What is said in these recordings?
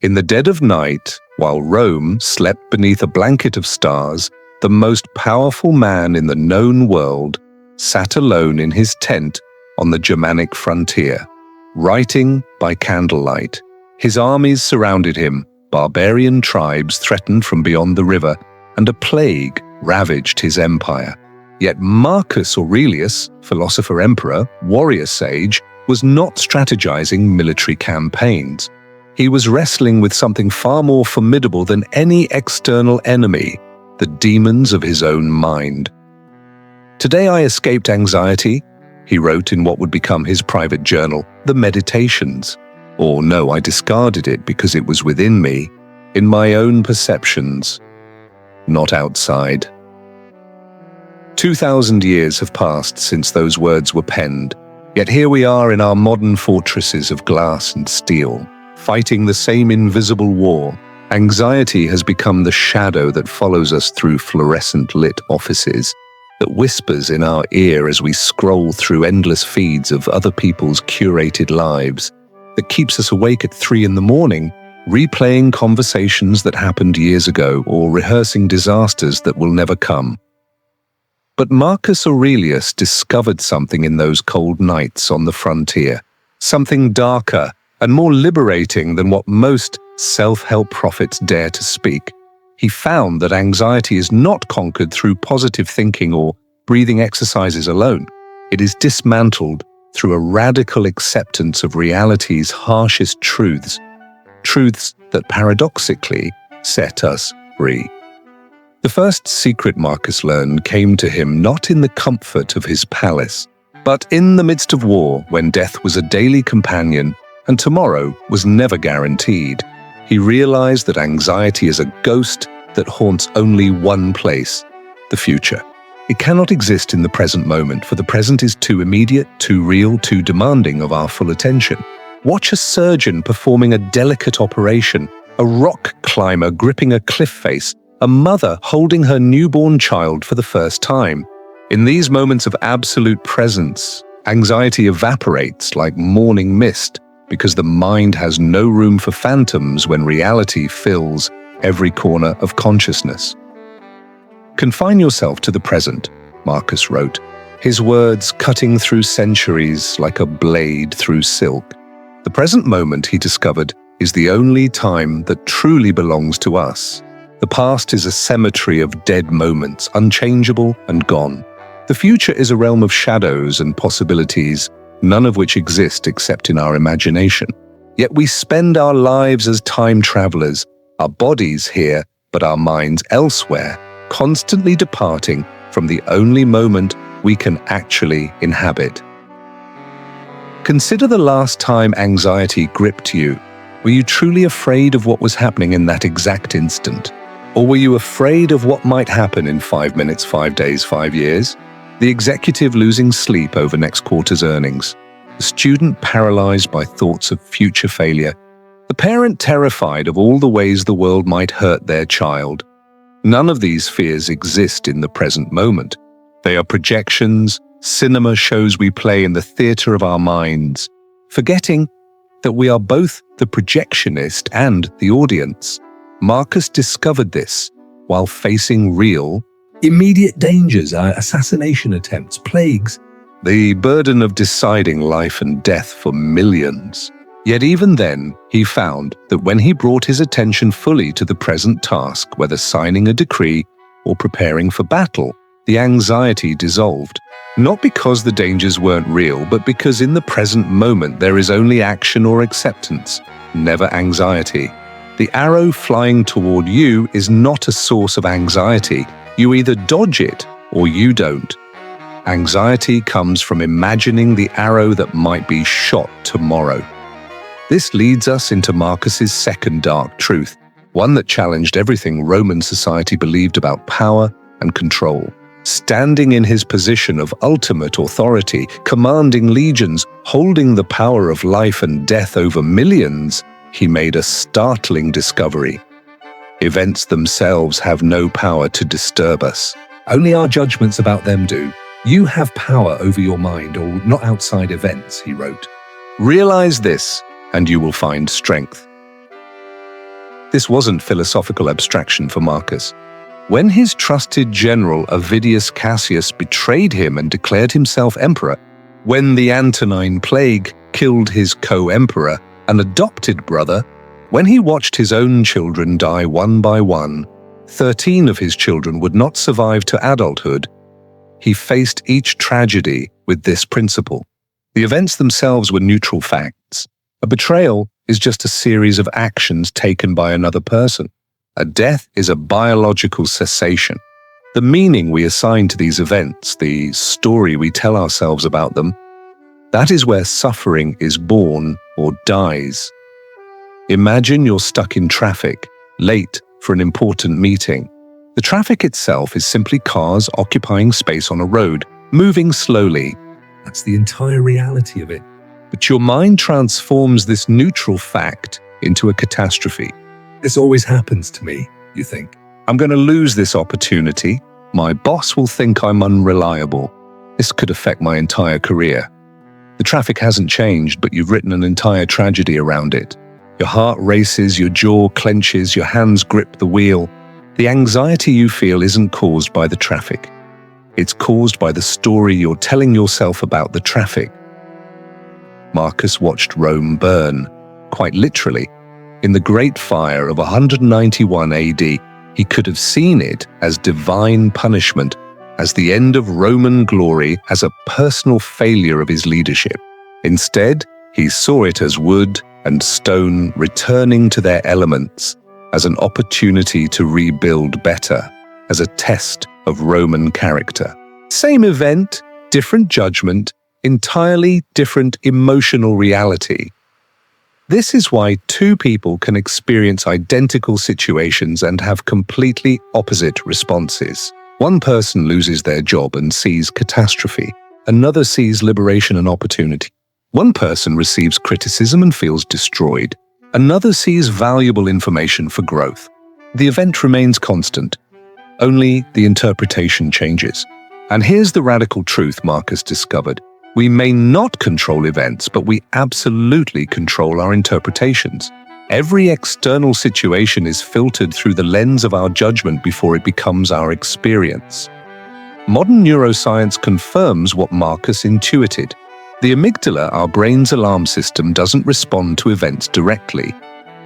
In the dead of night, while Rome slept beneath a blanket of stars, the most powerful man in the known world sat alone in his tent on the Germanic frontier, writing by candlelight. His armies surrounded him, barbarian tribes threatened from beyond the river, and a plague ravaged his empire. Yet Marcus Aurelius, philosopher-emperor, warrior sage, was not strategizing military campaigns. He was wrestling with something far more formidable than any external enemy, the demons of his own mind. "Today I escaped anxiety," he wrote in what would become his private journal, The Meditations. Or no, I discarded it because it was within me, in my own perceptions, not outside. 2,000 years have passed since those words were penned, yet here we are in our modern fortresses of glass and steel, fighting the same invisible war. Anxiety has become the shadow that follows us through fluorescent-lit offices, that whispers in our ear as we scroll through endless feeds of other people's curated lives, that keeps us awake at 3 in the morning, replaying conversations that happened years ago or rehearsing disasters that will never come. But Marcus Aurelius discovered something in those cold nights on the frontier, something darker and more liberating than what most self-help prophets dare to speak. He found that anxiety is not conquered through positive thinking or breathing exercises alone. It is dismantled through a radical acceptance of reality's harshest truths, truths that paradoxically set us free. The first secret Marcus learned came to him not in the comfort of his palace, but in the midst of war, when death was a daily companion and tomorrow was never guaranteed. He realized that anxiety is a ghost that haunts only one place, the future. It cannot exist in the present moment, for the present is too immediate, too real, too demanding of our full attention. Watch a surgeon performing a delicate operation, a rock climber gripping a cliff face, a mother holding her newborn child for the first time. In these moments of absolute presence, anxiety evaporates like morning mist, because the mind has no room for phantoms when reality fills every corner of consciousness. "Confine yourself to the present," Marcus wrote, his words cutting through centuries like a blade through silk. The present moment, he discovered, is the only time that truly belongs to us. The past is a cemetery of dead moments, unchangeable and gone. The future is a realm of shadows and possibilities, none of which exist except in our imagination. Yet we spend our lives as time travelers, our bodies here, but our minds elsewhere, constantly departing from the only moment we can actually inhabit. Consider the last time anxiety gripped you. Were you truly afraid of what was happening in that exact instant? Or were you afraid of what might happen in 5 minutes, 5 days, 5 years? The executive losing sleep over next quarter's earnings. The student paralyzed by thoughts of future failure. The parent terrified of all the ways the world might hurt their child. None of these fears exist in the present moment. They are projections, cinema shows we play in the theater of our minds, forgetting that we are both the projectionist and the audience. Marcus discovered this while facing real, immediate dangers, assassination attempts, plagues, the burden of deciding life and death for millions. Yet even then, he found that when he brought his attention fully to the present task, whether signing a decree or preparing for battle, the anxiety dissolved. Not because the dangers weren't real, but because in the present moment there is only action or acceptance, never anxiety. The arrow flying toward you is not a source of anxiety. You either dodge it or you don't. Anxiety comes from imagining the arrow that might be shot tomorrow. This leads us into Marcus's second dark truth, one that challenged everything Roman society believed about power and control. Standing in his position of ultimate authority, commanding legions, holding the power of life and death over millions, he made a startling discovery. Events themselves have no power to disturb us. Only our judgments about them do. You have power over your mind, or not outside events, he wrote. Realize this, and you will find strength. This wasn't philosophical abstraction for Marcus. When his trusted general Avidius Cassius betrayed him and declared himself emperor, when the Antonine Plague killed his co-emperor, an adopted brother, when he watched his own children die one by one, 13 of his children would not survive to adulthood, he faced each tragedy with this principle. The events themselves were neutral facts. A betrayal is just a series of actions taken by another person. A death is a biological cessation. The meaning we assign to these events, the story we tell ourselves about them, that is where suffering is born or dies. Imagine you're stuck in traffic, late for an important meeting. The traffic itself is simply cars occupying space on a road, moving slowly. That's the entire reality of it. But your mind transforms this neutral fact into a catastrophe. This always happens to me, you think. I'm going to lose this opportunity. My boss will think I'm unreliable. This could affect my entire career. The traffic hasn't changed, but you've written an entire tragedy around it. Your heart races, your jaw clenches, your hands grip the wheel. The anxiety you feel isn't caused by the traffic. It's caused by the story you're telling yourself about the traffic. Marcus watched Rome burn, quite literally. In the Great Fire of 191 AD, he could have seen it as divine punishment, as the end of Roman glory, as a personal failure of his leadership. Instead, he saw it as wood and stone returning to their elements, as an opportunity to rebuild better, as a test of Roman character. Same event, different judgment, entirely different emotional reality. This is why two people can experience identical situations and have completely opposite responses. One person loses their job and sees catastrophe. Another sees liberation and opportunity. One person receives criticism and feels destroyed. Another sees valuable information for growth. The event remains constant. Only the interpretation changes. And here's the radical truth Marcus discovered. We may not control events, but we absolutely control our interpretations. Every external situation is filtered through the lens of our judgment before it becomes our experience. Modern neuroscience confirms what Marcus intuited. The amygdala, our brain's alarm system, doesn't respond to events directly.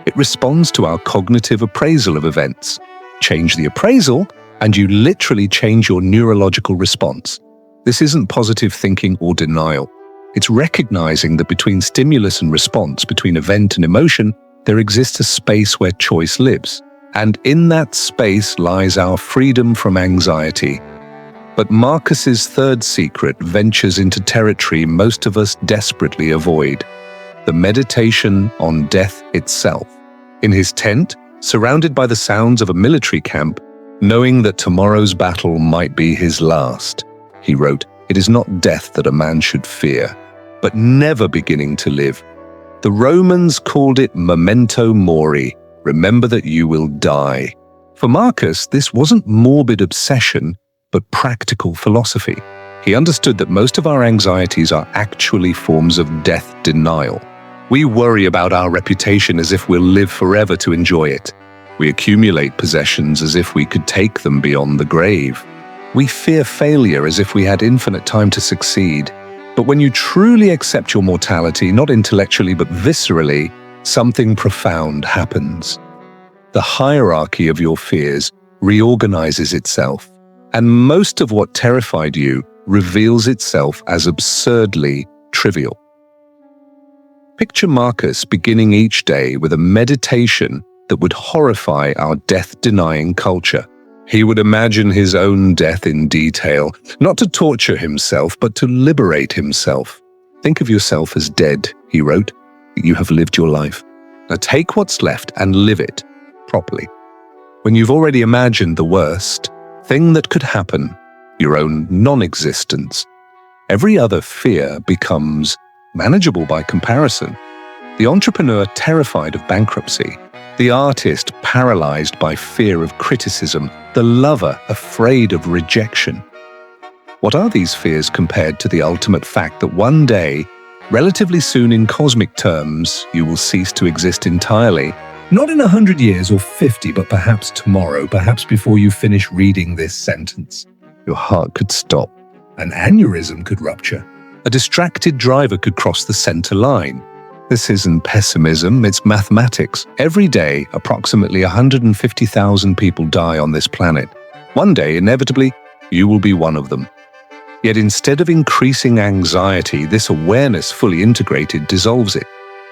It responds to our cognitive appraisal of events. Change the appraisal, and you literally change your neurological response. This isn't positive thinking or denial. It's recognizing that between stimulus and response, between event and emotion, there exists a space where choice lives. And in that space lies our freedom from anxiety. But Marcus's third secret ventures into territory most of us desperately avoid: the meditation on death itself. In his tent, surrounded by the sounds of a military camp, knowing that tomorrow's battle might be his last, he wrote, "It is not death that a man should fear, but never beginning to live. The Romans called it Memento Mori, remember that you will die." For Marcus, this wasn't morbid obsession, but practical philosophy. He understood that most of our anxieties are actually forms of death denial. We worry about our reputation as if we'll live forever to enjoy it. We accumulate possessions as if we could take them beyond the grave. We fear failure as if we had infinite time to succeed. But when you truly accept your mortality, not intellectually but viscerally, something profound happens. The hierarchy of your fears reorganizes itself, and most of what terrified you reveals itself as absurdly trivial. Picture Marcus beginning each day with a meditation that would horrify our death-denying culture. He would imagine his own death in detail, not to torture himself, but to liberate himself. "Think of yourself as dead," he wrote. "You have lived your life. Now take what's left and live it properly." When you've already imagined the worst thing that could happen, your own non-existence, every other fear becomes manageable by comparison. The entrepreneur terrified of bankruptcy, the artist paralyzed by fear of criticism, the lover afraid of rejection. What are these fears compared to the ultimate fact that one day, relatively soon in cosmic terms, you will cease to exist entirely, Not in 100 years or 50, but perhaps tomorrow, perhaps before you finish reading this sentence. Your heart could stop. An aneurysm could rupture. A distracted driver could cross the center line. This isn't pessimism, it's mathematics. Every day, approximately 150,000 people die on this planet. One day, inevitably, you will be one of them. Yet instead of increasing anxiety, this awareness fully integrated dissolves it.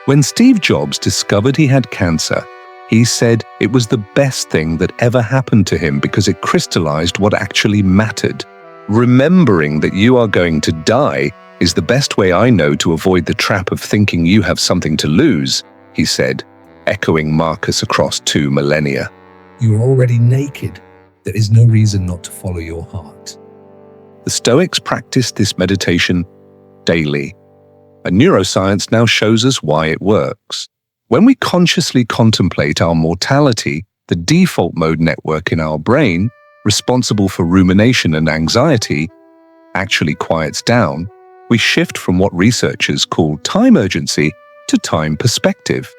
When Steve Jobs discovered he had cancer, he said it was the best thing that ever happened to him because it crystallized what actually mattered. Remembering that you are going to die is the best way I know to avoid the trap of thinking you have something to lose, he said, echoing Marcus across 2 millennia. You are already naked. There is no reason not to follow your heart. The Stoics practiced this meditation daily, and neuroscience now shows us why it works. When we consciously contemplate our mortality, the default mode network in our brain, responsible for rumination and anxiety, actually quiets down. We shift from what researchers call time urgency to time perspective.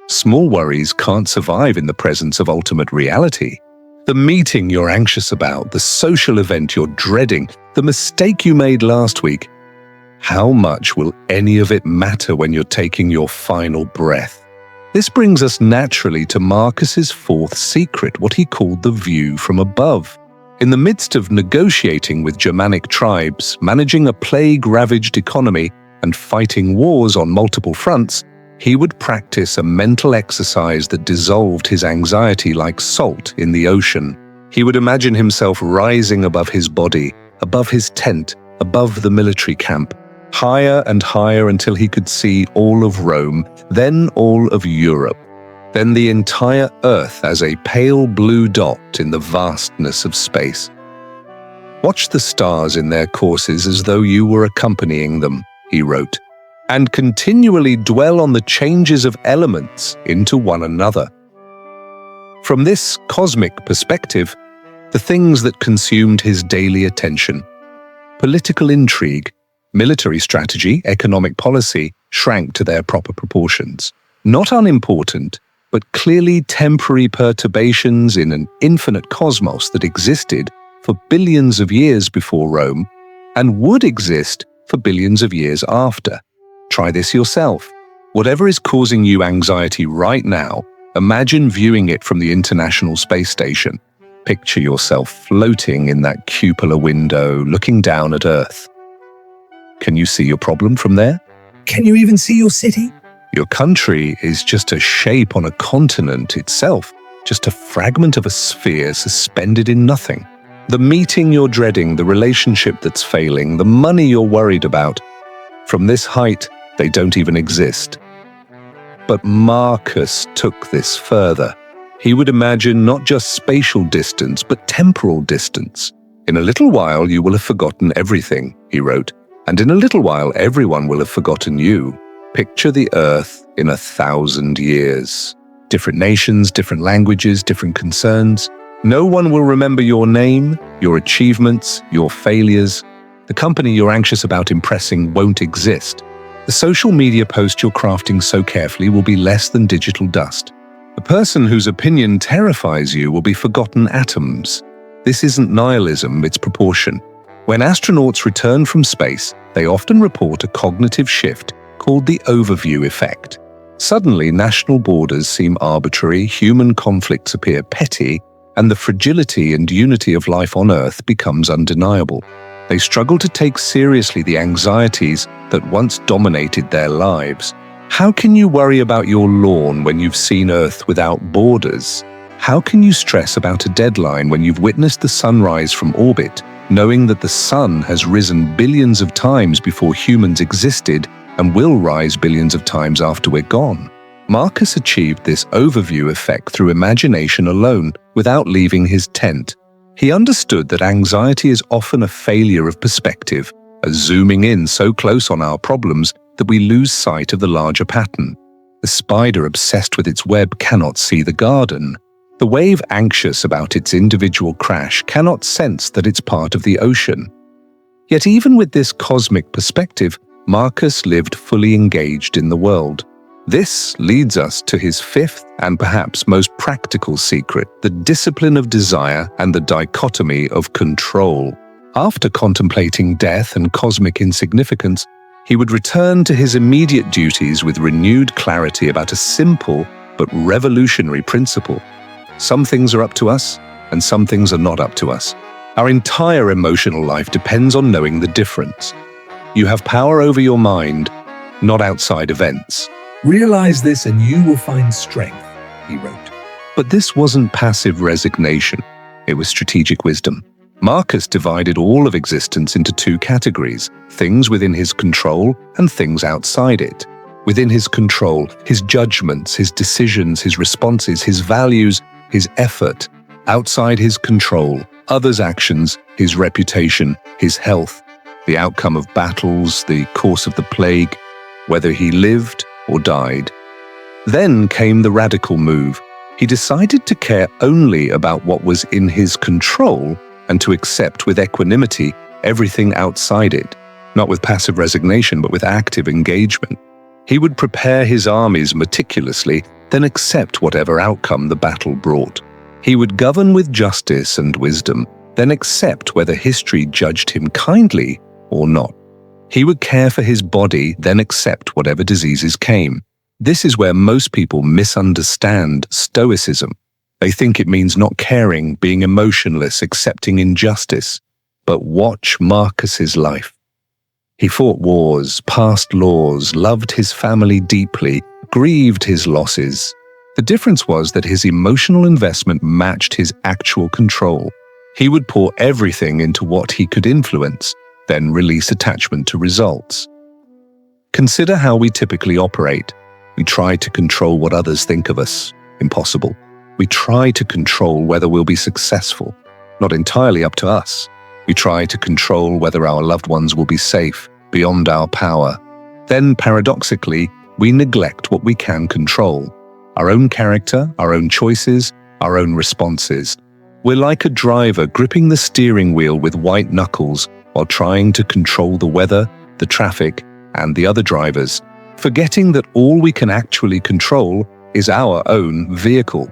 Small worries can't survive in the presence of ultimate reality. The meeting you're anxious about, the social event you're dreading, the mistake you made last week, how much will any of it matter when you're taking your final breath? This brings us naturally to Marcus's 4th secret, what he called the view from above. In the midst of negotiating with Germanic tribes, managing a plague-ravaged economy, and fighting wars on multiple fronts, he would practice a mental exercise that dissolved his anxiety like salt in the ocean. He would imagine himself rising above his body, above his tent, above the military camp, higher and higher until he could see all of Rome, then all of Europe, then the entire Earth as a pale blue dot in the vastness of space. Watch the stars in their courses as though you were accompanying them, he wrote, and continually dwell on the changes of elements into one another. From this cosmic perspective, the things that consumed his daily attention, political intrigue, military strategy, economic policy, shrank to their proper proportions. Not unimportant, but clearly temporary perturbations in an infinite cosmos that existed for billions of years before Rome and would exist for billions of years after. Try this yourself. Whatever is causing you anxiety right now, imagine viewing it from the International Space Station. Picture yourself floating in that cupola window, looking down at Earth. Can you see your problem from there? Can you even see your city? Your country is just a shape on a continent itself, just a fragment of a sphere suspended in nothing. The meeting you're dreading, the relationship that's failing, the money you're worried about, from this height, they don't even exist. But Marcus took this further. He would imagine not just spatial distance, but temporal distance. In a little while, you will have forgotten everything, he wrote, and in a little while, everyone will have forgotten you. Picture the Earth in 1,000 years. Different nations, different languages, different concerns. No one will remember your name, your achievements, your failures. The company you're anxious about impressing won't exist. The social media post you're crafting so carefully will be less than digital dust. The person whose opinion terrifies you will be forgotten atoms. This isn't nihilism, it's proportion. When astronauts return from space, they often report a cognitive shift called the overview effect. Suddenly, national borders seem arbitrary, human conflicts appear petty, and the fragility and unity of life on Earth becomes undeniable. They struggle to take seriously the anxieties that once dominated their lives. How can you worry about your lawn when you've seen Earth without borders? How can you stress about a deadline when you've witnessed the sunrise from orbit, knowing that the sun has risen billions of times before humans existed and will rise billions of times after we're gone? Marcus achieved this overview effect through imagination alone, without leaving his tent. He understood that anxiety is often a failure of perspective, a zooming in so close on our problems that we lose sight of the larger pattern. The spider obsessed with its web cannot see the garden. The wave anxious about its individual crash cannot sense that it's part of the ocean. Yet even with this cosmic perspective, Marcus lived fully engaged in the world. This leads us to his fifth and perhaps most practical secret, the discipline of desire and the dichotomy of control. After contemplating death and cosmic insignificance, he would return to his immediate duties with renewed clarity about a simple but revolutionary principle. Some things are up to us, and some things are not up to us. Our entire emotional life depends on knowing the difference. You have power over your mind, not outside events. Realize this and you will find strength, he wrote. But this wasn't passive resignation. It was strategic wisdom. Marcus divided all of existence into two categories, things within his control and things outside it. Within his control, his judgments, his decisions, his responses, his values, his effort. Outside his control, others' actions, his reputation, his health, the outcome of battles, the course of the plague, whether he lived or died. Then came the radical move. He decided to care only about what was in his control and to accept with equanimity everything outside it, not with passive resignation, but with active engagement. He would prepare his armies meticulously, then accept whatever outcome the battle brought. He would govern with justice and wisdom, then accept whether history judged him kindly or not. He would care for his body, then accept whatever diseases came. This is where most people misunderstand Stoicism. They think it means not caring, being emotionless, accepting injustice. But watch Marcus's life. He fought wars, passed laws, loved his family deeply, grieved his losses. The difference was that his emotional investment matched his actual control. He would pour everything into what he could influence, then release attachment to results. Consider how we typically operate. We try to control what others think of us. Impossible. We try to control whether we'll be successful. Not entirely up to us. We try to control whether our loved ones will be safe, beyond our power. Then, paradoxically, we neglect what we can control. Our own character, our own choices, our own responses. We're like a driver gripping the steering wheel with white knuckles while trying to control the weather, the traffic, and the other drivers, forgetting that all we can actually control is our own vehicle.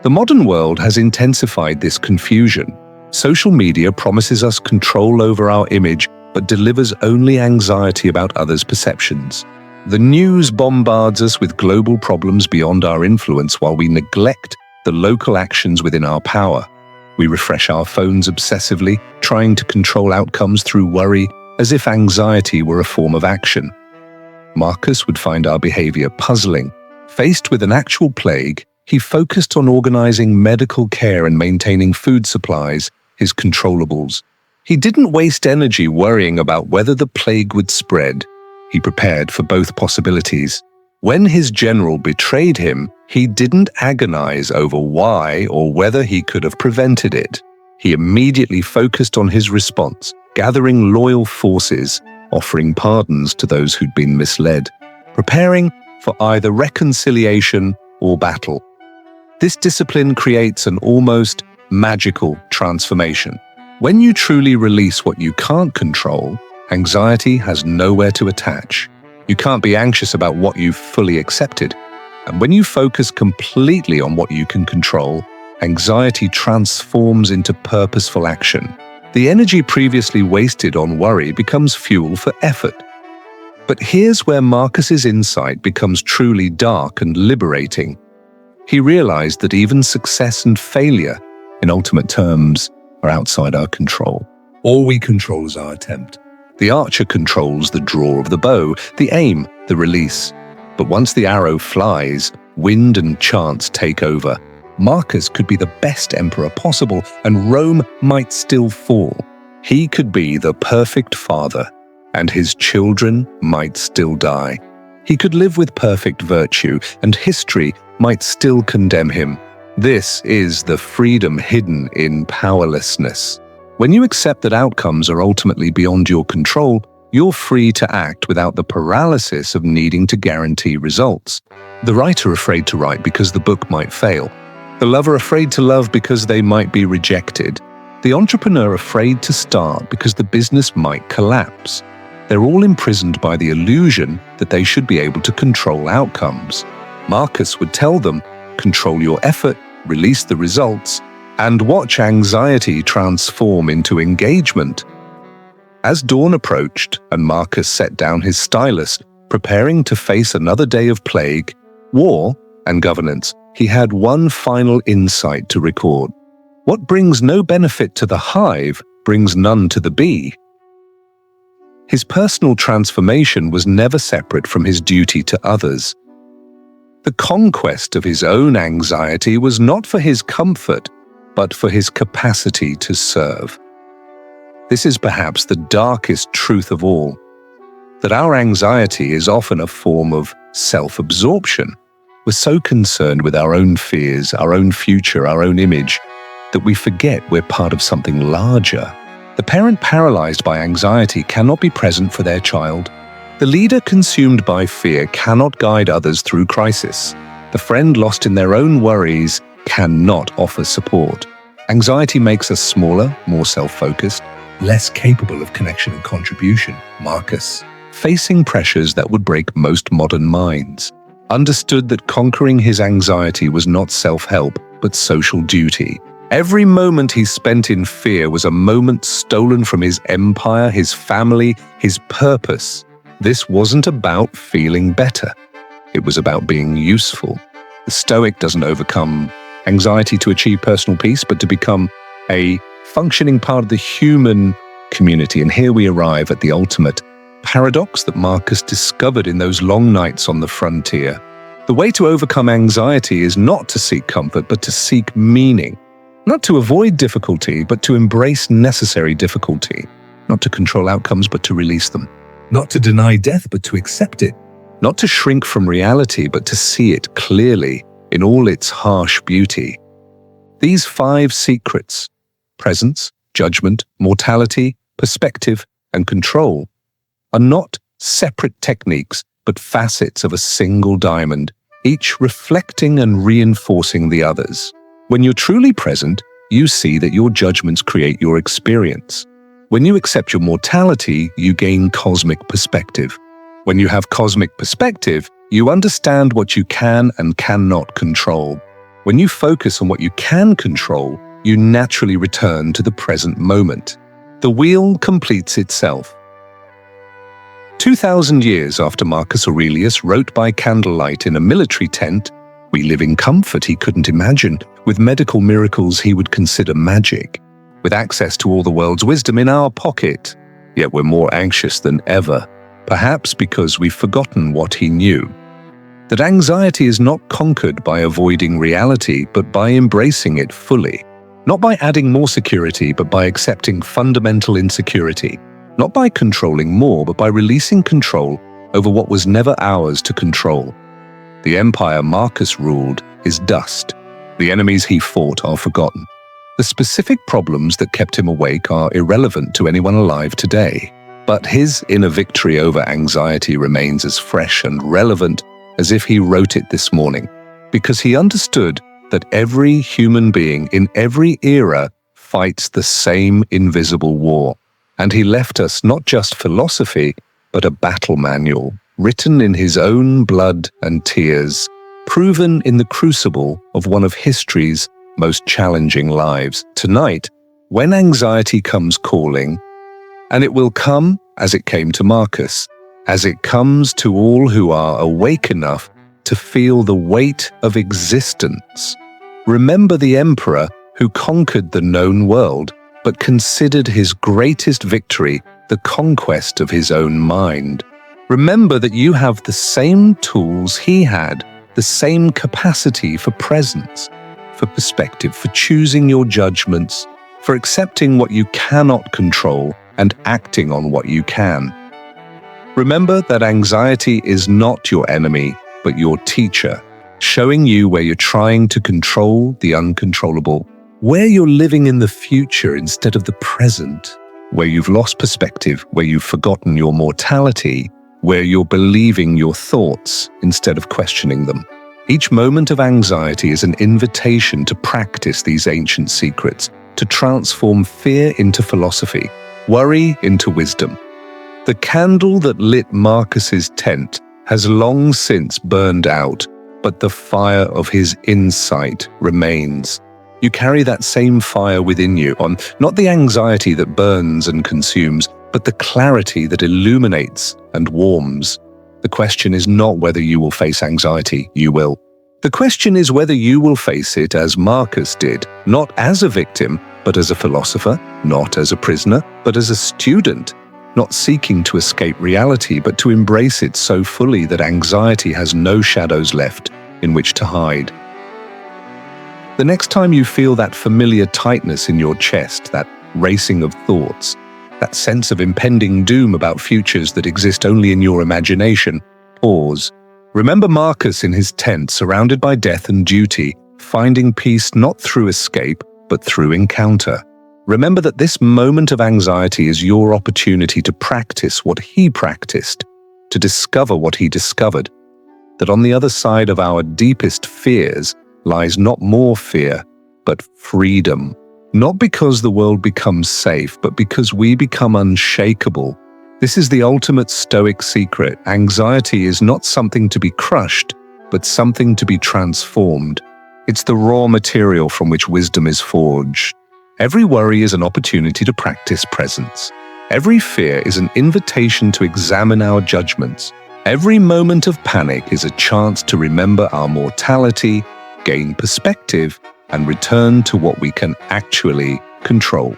The modern world has intensified this confusion. Social media promises us control over our image, but delivers only anxiety about others' perceptions. The news bombards us with global problems beyond our influence while we neglect the local actions within our power. We refresh our phones obsessively, trying to control outcomes through worry, as if anxiety were a form of action. Marcus would find our behavior puzzling. Faced with an actual plague, he focused on organizing medical care and maintaining food supplies, his controllables. He didn't waste energy worrying about whether the plague would spread. He prepared for both possibilities. When his general betrayed him, he didn't agonize over why or whether he could have prevented it. He immediately focused on his response, gathering loyal forces, offering pardons to those who'd been misled, preparing for either reconciliation or battle. This discipline creates an almost magical transformation. When you truly release what you can't control, anxiety has nowhere to attach. You can't be anxious about what you've fully accepted. And when you focus completely on what you can control, anxiety transforms into purposeful action. The energy previously wasted on worry becomes fuel for effort. But here's where Marcus's insight becomes truly dark and liberating. He realized that even success and failure, in ultimate terms, are outside our control. All we control is our attempt. The archer controls the draw of the bow, the aim, the release. But once the arrow flies, wind and chance take over. Marcus could be the best emperor possible, and Rome might still fall. He could be the perfect father, and his children might still die. He could live with perfect virtue, and history might still condemn him. This is the freedom hidden in powerlessness. When you accept that outcomes are ultimately beyond your control, you're free to act without the paralysis of needing to guarantee results. The writer afraid to write because the book might fail. The lover afraid to love because they might be rejected. The entrepreneur afraid to start because the business might collapse. They're all imprisoned by the illusion that they should be able to control outcomes. Marcus would tell them, control your effort, release the results, and watch anxiety transform into engagement. As dawn approached and Marcus set down his stylus, preparing to face another day of plague, war, and governance, he had one final insight to record. What brings no benefit to the hive brings none to the bee. His personal transformation was never separate from his duty to others. The conquest of his own anxiety was not for his comfort, but for his capacity to serve. This is perhaps the darkest truth of all, that our anxiety is often a form of self-absorption. We're so concerned with our own fears, our own future, our own image, that we forget we're part of something larger. The parent paralyzed by anxiety cannot be present for their child. The leader consumed by fear cannot guide others through crisis. The friend lost in their own worries cannot offer support. Anxiety makes us smaller, more self-focused, less capable of connection and contribution. Marcus, facing pressures that would break most modern minds, understood that conquering his anxiety was not self-help, but social duty. Every moment he spent in fear was a moment stolen from his empire, his family, his purpose. This wasn't about feeling better. It was about being useful. The Stoic doesn't overcome anxiety to achieve personal peace, but to become a functioning part of the human community. And here we arrive at the ultimate paradox that Marcus discovered in those long nights on the frontier. The way to overcome anxiety is not to seek comfort, but to seek meaning. Not to avoid difficulty, but to embrace necessary difficulty. Not to control outcomes, but to release them. Not to deny death, but to accept it. Not to shrink from reality, but to see it clearly in all its harsh beauty. These 5 secrets, presence, judgment, mortality, perspective, and control, are not separate techniques, but facets of a single diamond, each reflecting and reinforcing the others. When you're truly present, you see that your judgments create your experience. When you accept your mortality, you gain cosmic perspective. When you have cosmic perspective, you understand what you can and cannot control. When you focus on what you can control, you naturally return to the present moment. The wheel completes itself. 2,000 years after Marcus Aurelius wrote by candlelight in a military tent, we live in comfort he couldn't imagine, with medical miracles he would consider magic, with access to all the world's wisdom in our pocket. Yet we're more anxious than ever, perhaps because we've forgotten what he knew. That anxiety is not conquered by avoiding reality, but by embracing it fully. Not by adding more security, but by accepting fundamental insecurity. Not by controlling more, but by releasing control over what was never ours to control. The empire Marcus ruled is dust. The enemies he fought are forgotten. The specific problems that kept him awake are irrelevant to anyone alive today. But his inner victory over anxiety remains as fresh and relevant as if he wrote it this morning, because he understood that every human being in every era fights the same invisible war. And he left us not just philosophy, but a battle manual, written in his own blood and tears, proven in the crucible of one of history's most challenging lives. Tonight, when anxiety comes calling, and it will come as it came to Marcus, as it comes to all who are awake enough to feel the weight of existence. Remember the emperor who conquered the known world, but considered his greatest victory the conquest of his own mind. Remember that you have the same tools he had, the same capacity for presence, for perspective, for choosing your judgments, for accepting what you cannot control and acting on what you can. Remember that anxiety is not your enemy, but your teacher, showing you where you're trying to control the uncontrollable, where you're living in the future instead of the present, where you've lost perspective, where you've forgotten your mortality, where you're believing your thoughts instead of questioning them. Each moment of anxiety is an invitation to practice these ancient secrets, to transform fear into philosophy, worry into wisdom. The candle that lit Marcus's tent has long since burned out, but the fire of his insight remains. You carry that same fire within you, on not the anxiety that burns and consumes, but the clarity that illuminates and warms. The question is not whether you will face anxiety, you will. The question is whether you will face it as Marcus did, not as a victim, but as a philosopher, not as a prisoner, but as a student, not seeking to escape reality, but to embrace it so fully that anxiety has no shadows left in which to hide. The next time you feel that familiar tightness in your chest, that racing of thoughts, that sense of impending doom about futures that exist only in your imagination, pause. Remember Marcus in his tent, surrounded by death and duty, finding peace not through escape, but through encounter. Remember that this moment of anxiety is your opportunity to practice what he practiced, to discover what he discovered, that on the other side of our deepest fears lies not more fear, but freedom. Not because the world becomes safe, but because we become unshakable. This is the ultimate Stoic secret. Anxiety is not something to be crushed, but something to be transformed. It's the raw material from which wisdom is forged. Every worry is an opportunity to practice presence. Every fear is an invitation to examine our judgments. Every moment of panic is a chance to remember our mortality, gain perspective, and return to what we can actually control.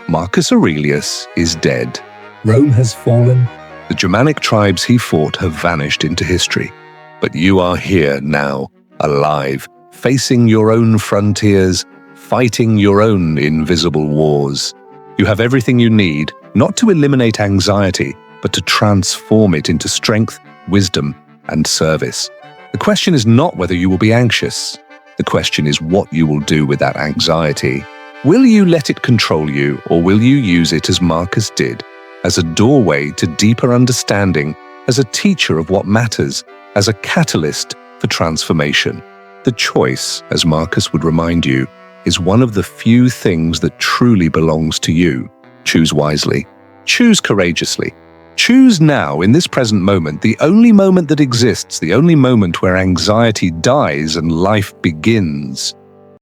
Marcus Aurelius is dead. Rome has fallen. The Germanic tribes he fought have vanished into history. But you are here now, alive, facing your own frontiers, fighting your own invisible wars. You have everything you need, not to eliminate anxiety, but to transform it into strength, wisdom, and service. The question is not whether you will be anxious. The question is what you will do with that anxiety. Will you let it control you, or will you use it as Marcus did, as a doorway to deeper understanding, as a teacher of what matters, as a catalyst for transformation? The choice, as Marcus would remind you, is one of the few things that truly belongs to you. Choose wisely. Choose courageously. Choose now, in this present moment, the only moment that exists, the only moment where anxiety dies and life begins.